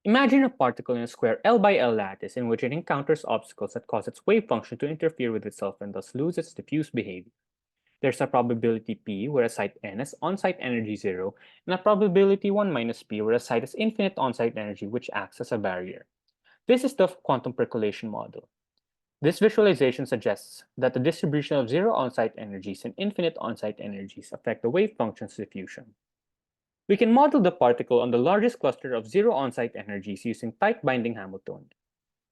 Imagine a particle in a square L by L lattice in which it encounters obstacles that cause its wave function to interfere with itself and thus lose its diffuse behavior. There's a probability P where a site n has on-site energy 0, and a probability 1 minus P where a site has infinite on-site energy which acts as a barrier. This is the quantum percolation model. This visualization suggests that the distribution of zero on-site energies and infinite on-site energies affect the wave function's diffusion. We can model the particle on the largest cluster of zero on-site energies using tight-binding Hamiltonian.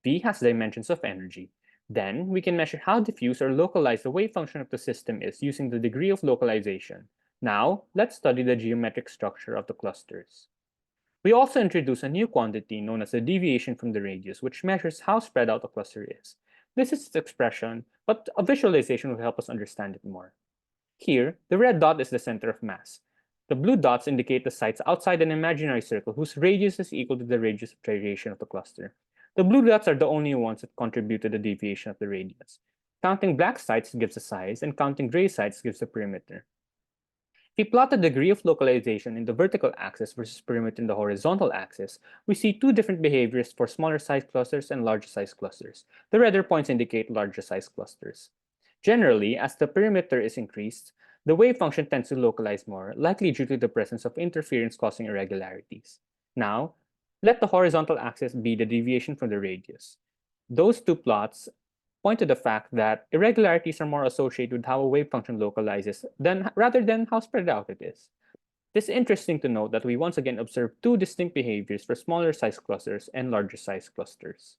V has dimensions of energy. Then, we can measure how diffuse or localized the wave function of the system is using the degree of localization. Now, let's study the geometric structure of the clusters. We also introduce a new quantity known as the deviation from the radius, which measures how spread out a cluster is. This is its expression, but a visualization will help us understand it more. Here, the red dot is the center of mass. The blue dots indicate the sites outside an imaginary circle whose radius is equal to the radius of gyration of the cluster. The blue dots are the only ones that contribute to the deviation of the radius. Counting black sites gives the size, and counting gray sites gives the perimeter. If we plot the degree of localization in the vertical axis versus perimeter in the horizontal axis, we see two different behaviors for smaller sized clusters and larger sized clusters. The redder points indicate larger sized clusters. Generally, as the perimeter is increased, the wave function tends to localize more, likely due to the presence of interference causing irregularities. Now, let the horizontal axis be the deviation from the radius. Those two plots point to the fact that irregularities are more associated with how a wave function localizes rather than how spread out it is. It is interesting to note that we once again observe two distinct behaviors for smaller sized clusters and larger sized clusters.